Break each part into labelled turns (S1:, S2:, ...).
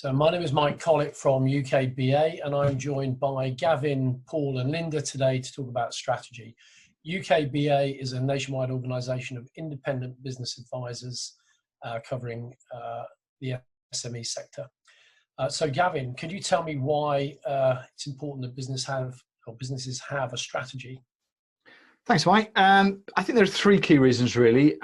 S1: So my name is Mike Collett from UKBA, and I'm joined by Gavin, Paul and Linda today to talk about strategy. UKBA is a nationwide organisation of independent business advisors covering the SME sector. So Gavin, could you tell me why it's important that businesses have a strategy?
S2: Thanks, Mike. I think there are three key reasons, really.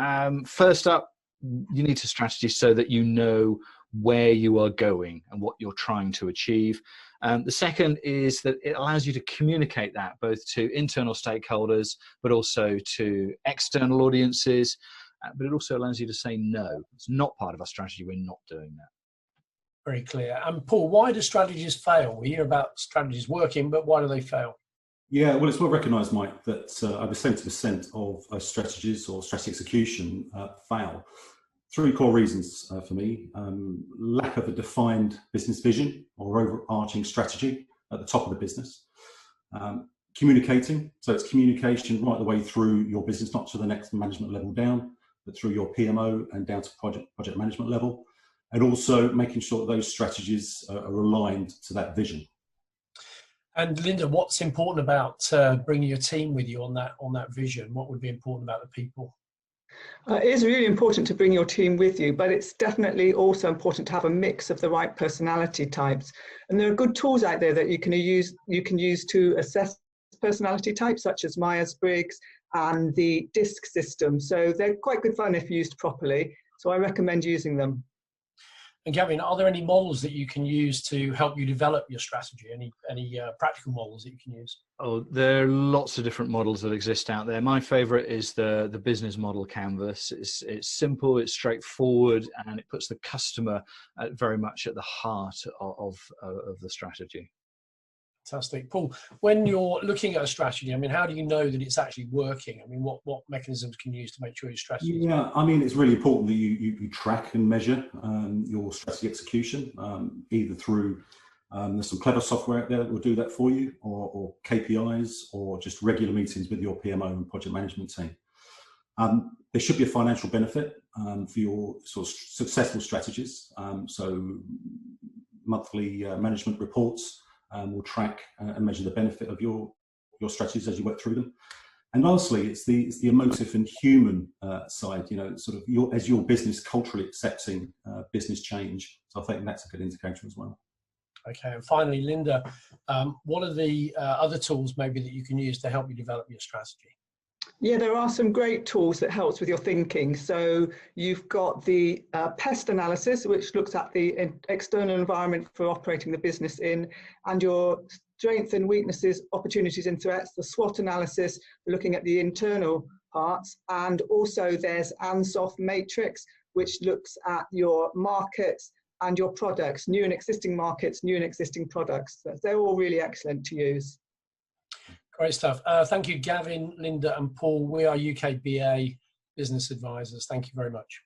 S2: First up, you need a strategy so that you know where you are going and what you're trying to achieve. The second is that it allows you to communicate that both to internal stakeholders, but also to external audiences. But it also allows you to say, no, it's not part of our strategy, we're not doing that.
S1: Very clear. And Paul, why do strategies fail? We hear about strategies working, but why do they fail?
S3: Yeah, well, it's well recognised, Mike, that over 70% of strategies or strategy execution fail. Three core reasons for me. Lack of a defined business vision or overarching strategy at the top of the business. Communicating, so it's communication right the way through your business, not to the next management level down, but through your PMO and down to project management level. And also making sure that those strategies are aligned to that vision.
S1: And Linda, what's important about bringing your team with you on that vision? What would be important about the people?
S4: It is really important to bring your team with you, but it's definitely also important to have a mix of the right personality types. And there are good tools out there that you can use to assess personality types, such as Myers-Briggs and the DISC system. So they're quite good fun if used properly. So I recommend using them.
S1: And Gavin, are there any models that you can use to help you develop your strategy? Any practical models that you can use?
S2: Oh, there are lots of different models that exist out there. My favorite is the business model canvas. It's simple, it's straightforward, and it puts the customer very much at the heart of the strategy.
S1: Fantastic. Paul, when you're looking at a strategy, I mean, how do you know that it's actually working? I mean, what mechanisms can you use to make sure your strategy is working?
S3: Yeah, I mean, it's really important that you track and measure your strategy execution, either through, there's some clever software out there that will do that for you, or KPIs, or just regular meetings with your PMO and project management team. There should be a financial benefit for your sort of successful strategies. So monthly management reports will track and measure the benefit of your strategies as you work through them. And lastly, it's the emotive and human side, sort of as your business culturally accepting business change. So I think that's a good indicator as well.
S1: Okay, and finally, Linda, what are the other tools maybe that you can use to help you develop your strategy?
S4: Yeah, there are some great tools that helps with your thinking. So you've got the pest analysis, which looks at the external environment for operating the business in, and your strengths and weaknesses, opportunities and threats, the SWOT analysis, looking at the internal parts, and also there's ANSOF matrix, which looks at your markets and your products, new and existing markets, new and existing products. So they're all really excellent to use.
S1: Great stuff. Thank you, Gavin, Linda and Paul. We are UKBA Business Advisors. Thank you very much.